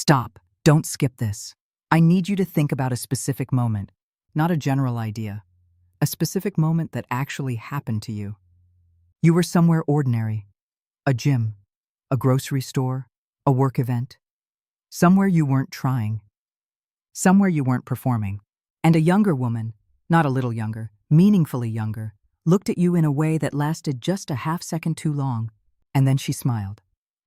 Stop. Don't skip this. I need you to think about a specific moment, not a general idea. A specific moment that actually happened to you. You were somewhere ordinary. A gym, a grocery store, a work event. Somewhere you weren't trying. Somewhere you weren't performing. And a younger woman, not a little younger, meaningfully younger, looked at you in a way that lasted just a half second too long, and then she smiled.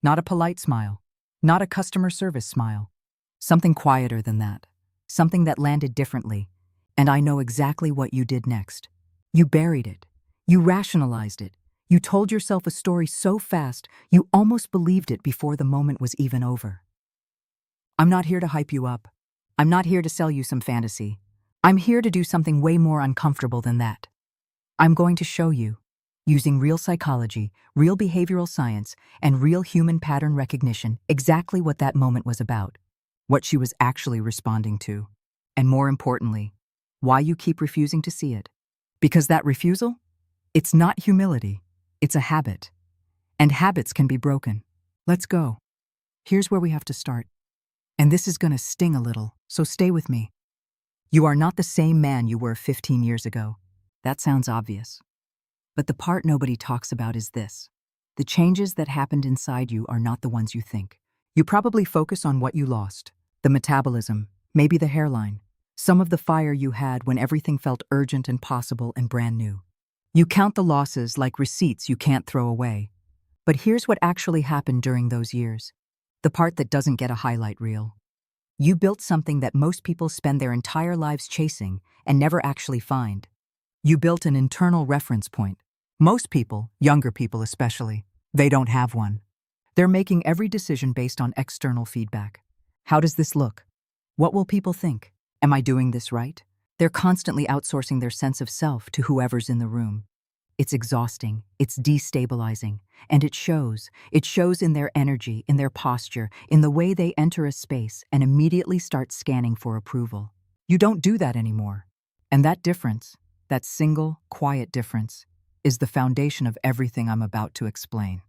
Not a polite smile, not a customer service smile. Something quieter than that. Something that landed differently. And I know exactly what you did next. You buried it. You rationalized it. You told yourself a story so fast, you almost believed it before the moment was even over. I'm not here to hype you up. I'm not here to sell you some fantasy. I'm here to do something way more uncomfortable than that. I'm going to show you, using real psychology, real behavioral science, and real human pattern recognition, exactly what that moment was about, what she was actually responding to, and more importantly, why you keep refusing to see it. Because that refusal, it's not humility, it's a habit. And habits can be broken. Let's go. Here's where we have to start. And this is gonna sting a little, so stay with me. You are not the same man you were 15 years ago. That sounds obvious. But the part nobody talks about is this. The changes that happened inside you are not the ones you think. You probably focus on what you lost. The metabolism, maybe the hairline, some of the fire you had when everything felt urgent and possible and brand new. You count the losses like receipts you can't throw away. But here's what actually happened during those years. The part that doesn't get a highlight reel. You built something that most people spend their entire lives chasing and never actually find. You built an internal reference point. Most people, younger people especially, they don't have one. They're making every decision based on external feedback. How does this look? What will people think? Am I doing this right? They're constantly outsourcing their sense of self to whoever's in the room. It's exhausting, it's destabilizing, and it shows. It shows in their energy, in their posture, in the way they enter a space and immediately start scanning for approval. You don't do that anymore. And that difference, that single, quiet difference, is the foundation of everything I'm about to explain.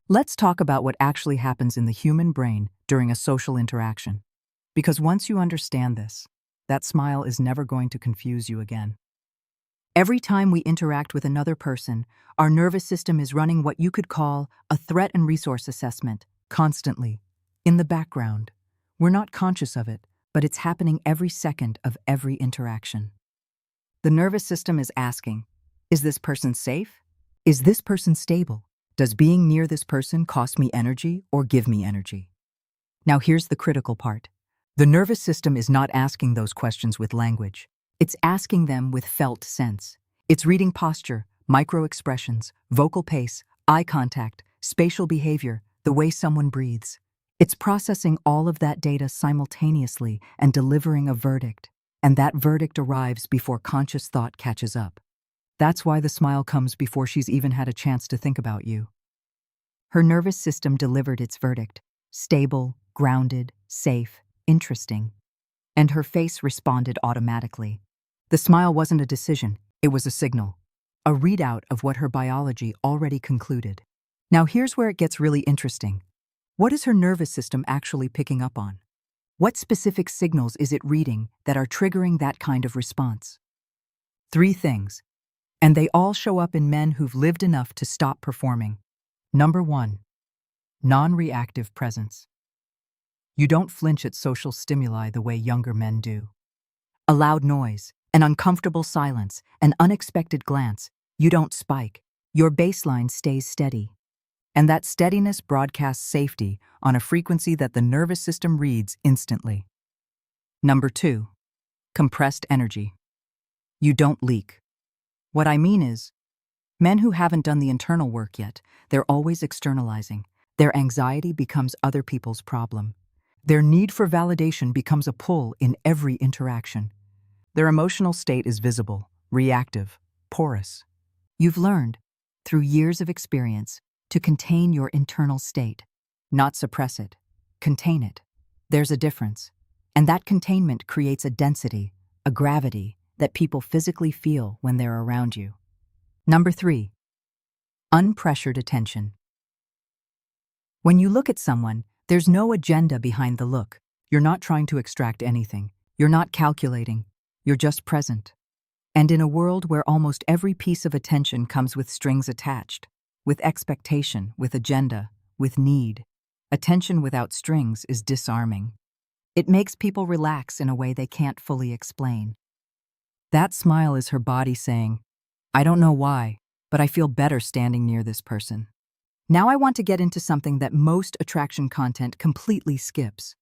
Let's talk about what actually happens in the human brain during a social interaction. Because once you understand this, that smile is never going to confuse you again. Every time we interact with another person, our nervous system is running what you could call a threat and resource assessment, constantly, in the background. We're not conscious of it, but it's happening every second of every interaction. The nervous system is asking, is this person safe? Is this person stable? Does being near this person cost me energy or give me energy? Now here's the critical part. The nervous system is not asking those questions with language. It's asking them with felt sense. It's reading posture, micro-expressions, vocal pace, eye contact, spatial behavior, the way someone breathes. It's processing all of that data simultaneously and delivering a verdict. And that verdict arrives before conscious thought catches up. That's why the smile comes before she's even had a chance to think about you. Her nervous system delivered its verdict. Stable, grounded, safe, interesting. And her face responded automatically. The smile wasn't a decision, it was a signal. A readout of what her biology already concluded. Now here's where it gets really interesting. What is her nervous system actually picking up on? What specific signals is it reading that are triggering that kind of response? 3 things. And they all show up in men who've lived enough to stop performing. Number 1. Non-reactive presence. You don't flinch at social stimuli the way younger men do. A loud noise, an uncomfortable silence, an unexpected glance, you don't spike. Your baseline stays steady. And that steadiness broadcasts safety on a frequency that the nervous system reads instantly. Number 2. Compressed energy. You don't leak. What I mean is, men who haven't done the internal work yet, they're always externalizing. Their anxiety becomes other people's problem. Their need for validation becomes a pull in every interaction. Their emotional state is visible, reactive, porous. You've learned, through years of experience, to contain your internal state, not suppress it, contain it. There's a difference. And that containment creates a density, a gravity, that people physically feel when they're around you. Number 3. Unpressured attention. When you look at someone, there's no agenda behind the look. You're not trying to extract anything. You're not calculating. You're just present. And in a world where almost every piece of attention comes with strings attached, with expectation, with agenda, with need, attention without strings is disarming. It makes people relax in a way they can't fully explain. That smile is her body saying, I don't know why, but I feel better standing near this person. Now I want to get into something that most attraction content completely skips.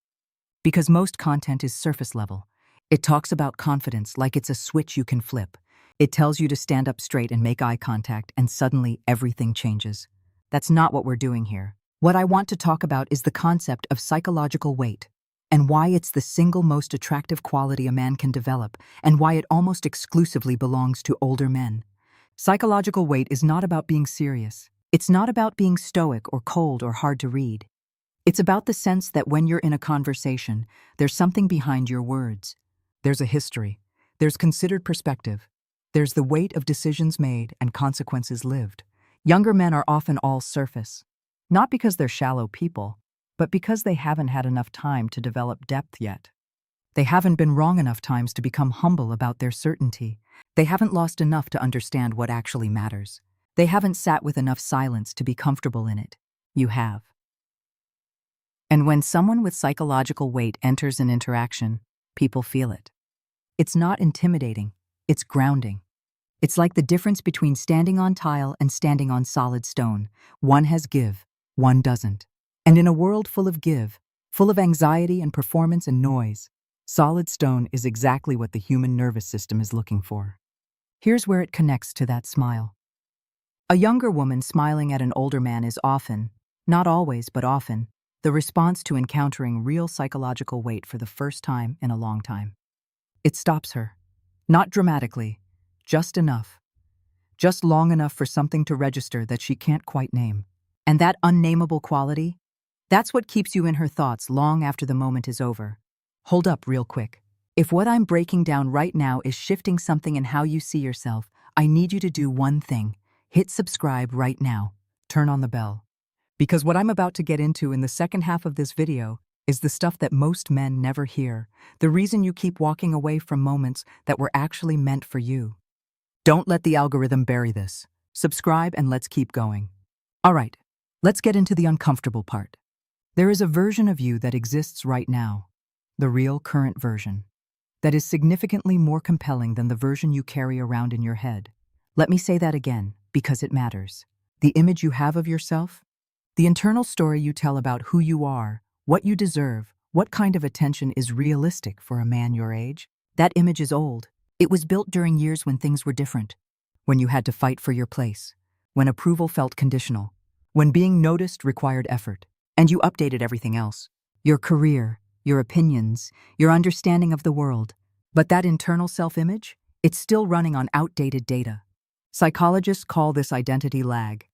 Because most content is surface level. It talks about confidence like it's a switch you can flip. It tells you to stand up straight and make eye contact, and suddenly everything changes. That's not what we're doing here. What I want to talk about is the concept of psychological weight, and why it's the single most attractive quality a man can develop, and why it almost exclusively belongs to older men. Psychological weight is not about being serious. It's not about being stoic or cold or hard to read. It's about the sense that when you're in a conversation, there's something behind your words. There's a history. There's considered perspective. There's the weight of decisions made and consequences lived. Younger men are often all surface, not because they're shallow people, but because they haven't had enough time to develop depth yet. They haven't been wrong enough times to become humble about their certainty. They haven't lost enough to understand what actually matters. They haven't sat with enough silence to be comfortable in it. You have. And when someone with psychological weight enters an interaction, people feel it. It's not intimidating, it's grounding. It's like the difference between standing on tile and standing on solid stone. One has give, one doesn't. And in a world full of give, full of anxiety and performance and noise, solid stone is exactly what the human nervous system is looking for. Here's where it connects to that smile. A younger woman smiling at an older man is often, not always but often, the response to encountering real psychological weight for the first time in a long time. It stops her. Not dramatically, just enough. Just long enough for something to register that she can't quite name. And that unnameable quality, that's what keeps you in her thoughts long after the moment is over. Hold up real quick. If what I'm breaking down right now is shifting something in how you see yourself, I need you to do one thing. Hit subscribe right now. Turn on the bell. Because what I'm about to get into in the second half of this video is the stuff that most men never hear, the reason you keep walking away from moments that were actually meant for you. Don't let the algorithm bury this. Subscribe and let's keep going. All right, let's get into the uncomfortable part. There is a version of you that exists right now, the real current version, that is significantly more compelling than the version you carry around in your head. Let me say that again, because it matters. The image you have of yourself, the internal story you tell about who you are, what you deserve, what kind of attention is realistic for a man your age, that image is old. It was built during years when things were different, when you had to fight for your place, when approval felt conditional, when being noticed required effort, and you updated everything else. Your career, your opinions, your understanding of the world. But that internal self-image, it's still running on outdated data. Psychologists call this identity lag.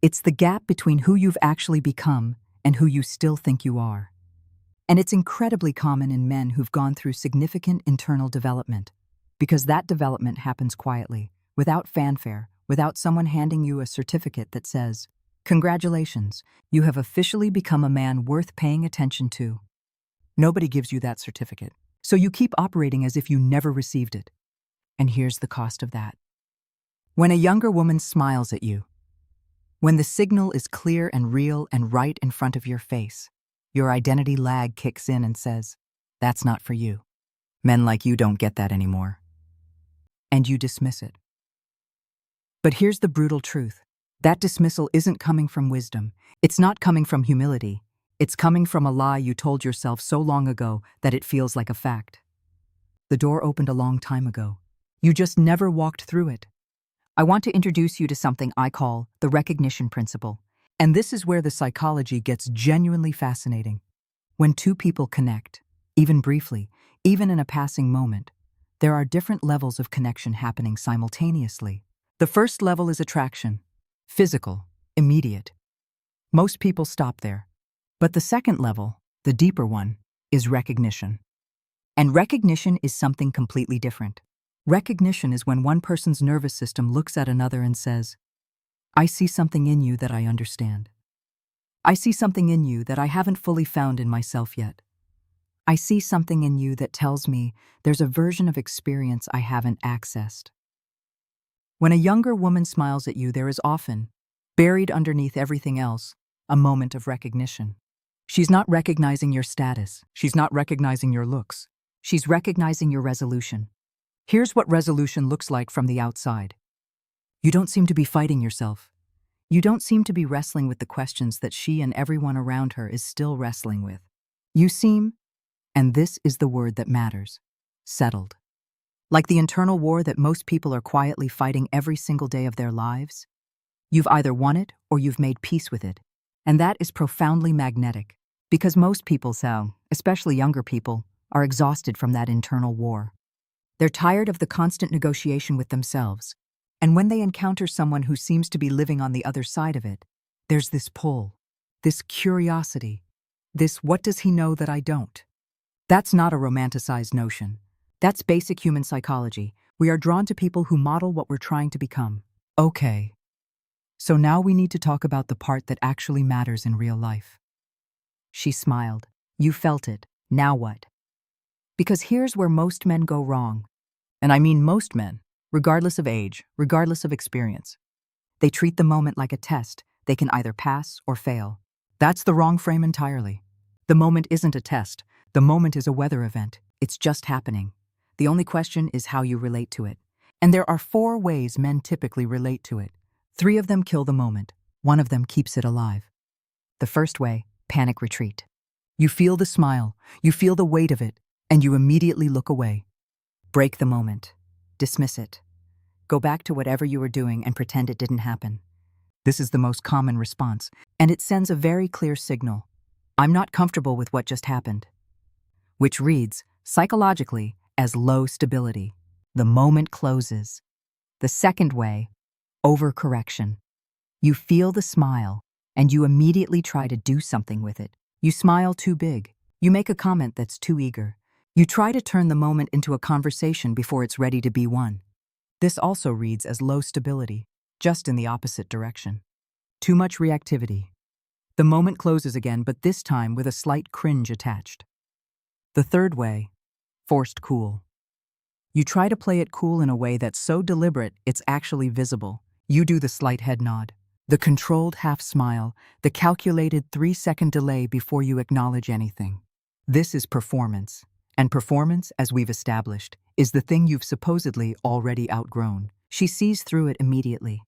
It's the gap between who you've actually become and who you still think you are. And it's incredibly common in men who've gone through significant internal development, because that development happens quietly, without fanfare, without someone handing you a certificate that says, "Congratulations, you have officially become a man worth paying attention to." Nobody gives you that certificate, so you keep operating as if you never received it. And here's the cost of that. When a younger woman smiles at you, when the signal is clear and real and right in front of your face, your identity lag kicks in and says, "That's not for you. Men like you don't get that anymore." And you dismiss it. But here's the brutal truth. That dismissal isn't coming from wisdom. It's not coming from humility. It's coming from a lie you told yourself so long ago that it feels like a fact. The door opened a long time ago. You just never walked through it. I want to introduce you to something I call the recognition principle. And this is where the psychology gets genuinely fascinating. When two people connect, even briefly, even in a passing moment, there are different levels of connection happening simultaneously. The first level is attraction, physical, immediate. Most people stop there. But the second level, the deeper one, is recognition. And recognition is something completely different. Recognition is when one person's nervous system looks at another and says, "I see something in you that I understand. I see something in you that I haven't fully found in myself yet. I see something in you that tells me there's a version of experience I haven't accessed. When a younger woman smiles at you, there is often, buried underneath everything else, a moment of recognition. She's not recognizing your status. She's not recognizing your looks. She's recognizing your resolution. Here's what resolution looks like from the outside. You don't seem to be fighting yourself. You don't seem to be wrestling with the questions that she and everyone around her is still wrestling with. You seem, and this is the word that matters, settled. Like the internal war that most people are quietly fighting every single day of their lives. You've either won it or you've made peace with it. And that is profoundly magnetic, because most people, especially younger people, are exhausted from that internal war. They're tired of the constant negotiation with themselves. And when they encounter someone who seems to be living on the other side of it, there's this pull, this curiosity, this what does he know that I don't? That's not a romanticized notion. That's basic human psychology. We are drawn to people who model what we're trying to become. Okay. So now we need to talk about the part that actually matters in real life. She smiled. You felt it. Now what? Because here's where most men go wrong. And I mean most men, regardless of age, regardless of experience. They treat the moment like a test. They can either pass or fail. That's the wrong frame entirely. The moment isn't a test. The moment is a weather event. It's just happening. The only question is how you relate to it. And there are 4 ways men typically relate to it. 3 of them kill the moment. 1 of them keeps it alive. The first way, panic retreat. You feel the smile, you feel the weight of it, and you immediately look away. Break the moment. Dismiss it. Go back to whatever you were doing and pretend it didn't happen. This is the most common response, and it sends a very clear signal. I'm not comfortable with what just happened. Which reads, psychologically, as low stability. The moment closes. The second way, overcorrection. You feel the smile, and you immediately try to do something with it. You smile too big. You make a comment that's too eager. You try to turn the moment into a conversation before it's ready to be one. This also reads as low stability, just in the opposite direction. Too much reactivity. The moment closes again, but this time with a slight cringe attached. The third way, forced cool. You try to play it cool in a way that's so deliberate it's actually visible. You do the slight head nod, the controlled half smile, the calculated 3-second delay before you acknowledge anything. This is performance. And performance, as we've established, is the thing you've supposedly already outgrown. She sees through it immediately.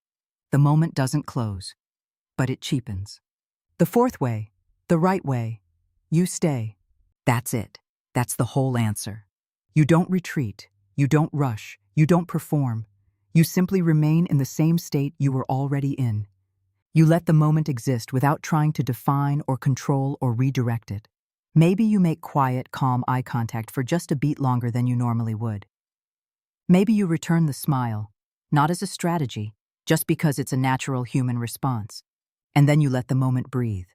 The moment doesn't close, but it cheapens. The fourth way, the right way, you stay. That's it. That's the whole answer. You don't retreat. You don't rush. You don't perform. You simply remain in the same state you were already in. You let the moment exist without trying to define or control or redirect it. Maybe you make quiet, calm eye contact for just a beat longer than you normally would. Maybe you return the smile, not as a strategy, just because it's a natural human response. And then you let the moment breathe.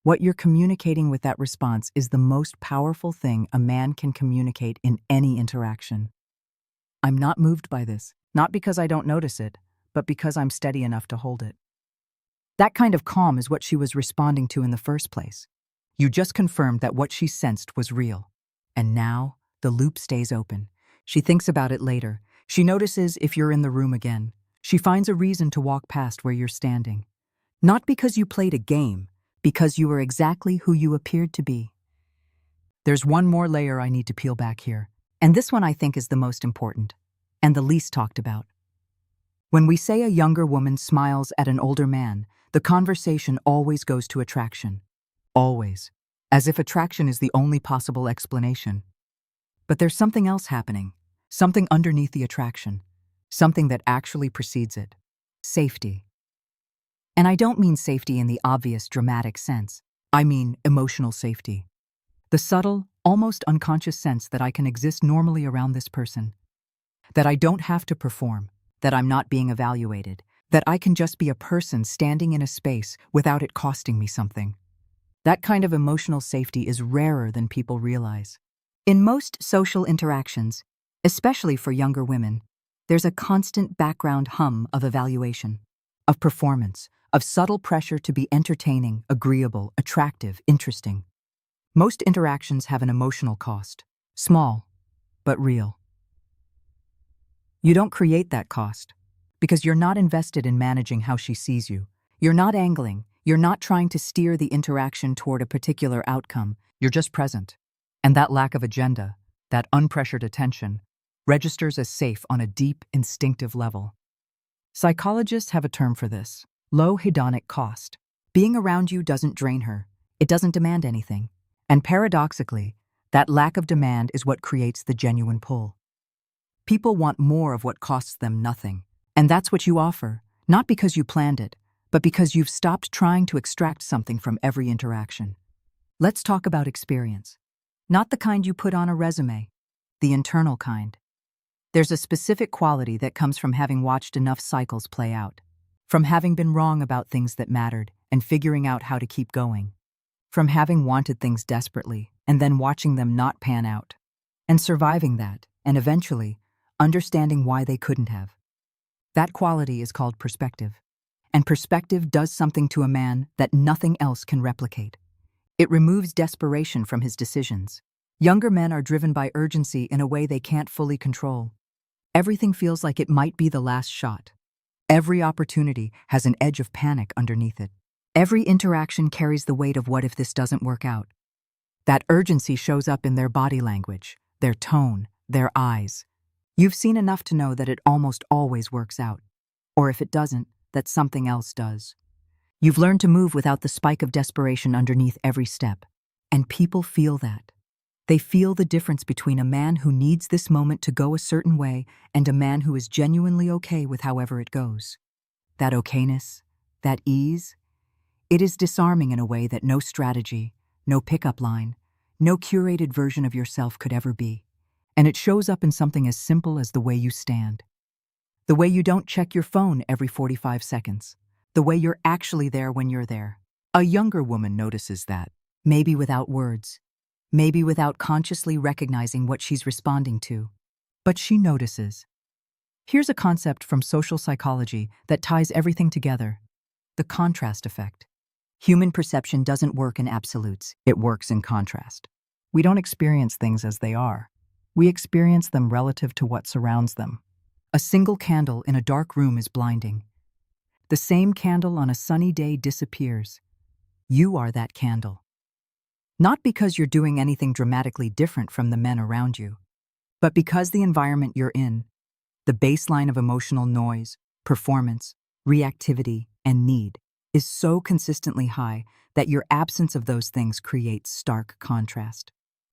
What you're communicating with that response is the most powerful thing a man can communicate in any interaction. I'm not moved by this, not because I don't notice it, but because I'm steady enough to hold it. That kind of calm is what she was responding to in the first place. You just confirmed that what she sensed was real. And now, the loop stays open. She thinks about it later. She notices if you're in the room again. She finds a reason to walk past where you're standing. Not because you played a game, because you were exactly who you appeared to be. There's one more layer I need to peel back here, and this one I think is the most important, and the least talked about. When we say a younger woman smiles at an older man, the conversation always goes to attraction. Always. As if attraction is the only possible explanation. But there's something else happening, something underneath the attraction, something that actually precedes it. Safety. And I don't mean safety in the obvious, dramatic sense. I mean emotional safety. The subtle, almost unconscious sense that I can exist normally around this person. That I don't have to perform, that I'm not being evaluated, that I can just be a person standing in a space without it costing me something. That kind of emotional safety is rarer than people realize. In most social interactions, especially for younger women, there's a constant background hum of evaluation, of performance, of subtle pressure to be entertaining, agreeable, attractive, interesting. Most interactions have an emotional cost. Small, but real. You don't create that cost because you're not invested in managing how she sees you. You're not angling. You're not trying to steer the interaction toward a particular outcome. You're just present. And that lack of agenda, that unpressured attention, registers as safe on a deep, instinctive level. Psychologists have a term for this: low hedonic cost. Being around you doesn't drain her. It doesn't demand anything. And paradoxically, that lack of demand is what creates the genuine pull. People want more of what costs them nothing. And that's what you offer, not because you planned it, but because you've stopped trying to extract something from every interaction. Let's talk about experience. Not the kind you put on a resume, the internal kind. There's a specific quality that comes from having watched enough cycles play out, from having been wrong about things that mattered and figuring out how to keep going, from having wanted things desperately and then watching them not pan out, and surviving that, and eventually understanding why they couldn't have. That quality is called perspective. And perspective does something to a man that nothing else can replicate. It removes desperation from his decisions. Younger men are driven by urgency in a way they can't fully control. Everything feels like it might be the last shot. Every opportunity has an edge of panic underneath it. Every interaction carries the weight of what if this doesn't work out. That urgency shows up in their body language, their tone, their eyes. You've seen enough to know that it almost always works out. Or if it doesn't, that something else does. You've learned to move without the spike of desperation underneath every step. And people feel that. They feel the difference between a man who needs this moment to go a certain way and a man who is genuinely okay with however it goes. That okayness, that ease, it is disarming in a way that no strategy, no pickup line, no curated version of yourself could ever be. And it shows up in something as simple as the way you stand. The way you don't check your phone every 45 seconds. The way you're actually there when you're there. A younger woman notices that, maybe without words, maybe without consciously recognizing what she's responding to. But she notices. Here's a concept from social psychology that ties everything together: the contrast effect. Human perception doesn't work in absolutes, it works in contrast. We don't experience things as they are. We experience them relative to what surrounds them. A single candle in a dark room is blinding. The same candle on a sunny day disappears. You are that candle. Not because you're doing anything dramatically different from the men around you, but because the environment you're in, the baseline of emotional noise, performance, reactivity, and need, is so consistently high that your absence of those things creates stark contrast.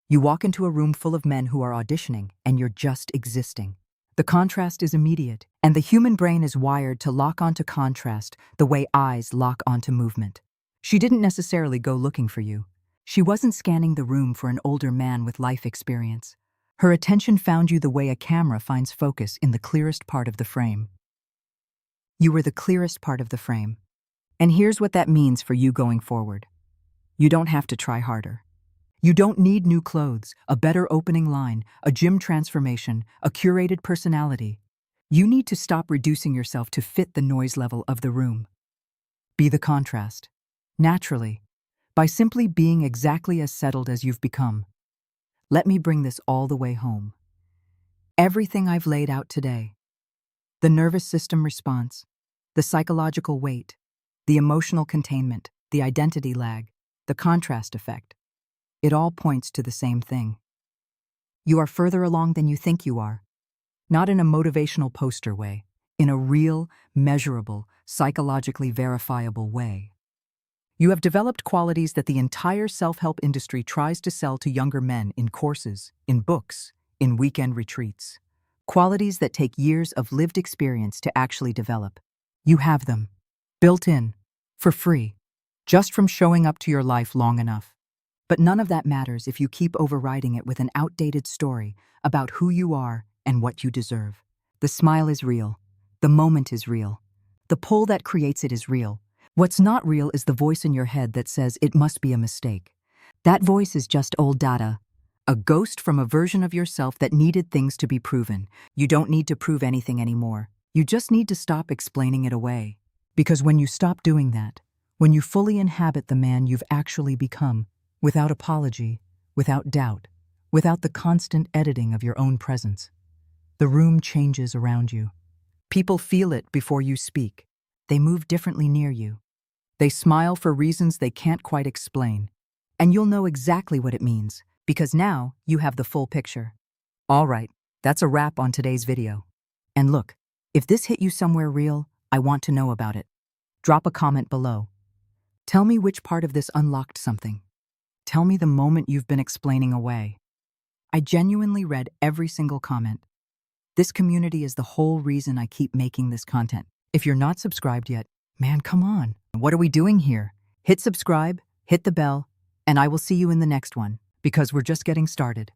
You walk into a room full of men who are auditioning, and you're just existing. The contrast is immediate, and the human brain is wired to lock onto contrast the way eyes lock onto movement. She didn't necessarily go looking for you. She wasn't scanning the room for an older man with life experience. Her attention found you the way a camera finds focus in the clearest part of the frame. You were the clearest part of the frame. And here's what that means for you going forward. You don't have to try harder. You don't need new clothes, a better opening line, a gym transformation, a curated personality. You need to stop reducing yourself to fit the noise level of the room. Be the contrast. Naturally, by simply being exactly as settled as you've become. Let me bring this all the way home. Everything I've laid out today, the nervous system response, the psychological weight, the emotional containment, the identity lag, the contrast effect, it all points to the same thing. You are further along than you think you are. Not in a motivational poster way, in a real, measurable, psychologically verifiable way. You have developed qualities that the entire self-help industry tries to sell to younger men in courses, in books, in weekend retreats. Qualities that take years of lived experience to actually develop. You have them. Built in. For free. Just from showing up to your life long enough. But none of that matters if you keep overriding it with an outdated story about who you are and what you deserve. The smile is real. The moment is real. The pull that creates it is real. What's not real is the voice in your head that says it must be a mistake. That voice is just old data. A ghost from a version of yourself that needed things to be proven. You don't need to prove anything anymore. You just need to stop explaining it away. Because when you stop doing that, when you fully inhabit the man you've actually become, Without apology, without doubt, without the constant editing of your own presence. The room changes around you. People feel it before you speak. They move differently near you. They smile for reasons they can't quite explain. And you'll know exactly what it means, because now you have the full picture. All right, that's a wrap on today's video. And look, if this hit you somewhere real, I want to know about it. Drop a comment below. Tell me which part of this unlocked something. Tell me the moment you've been explaining away. I genuinely read every single comment. This community is the whole reason I keep making this content. If you're not subscribed yet, man, come on. What are we doing here? Hit subscribe, hit the bell, and I will see you in the next one, because we're just getting started.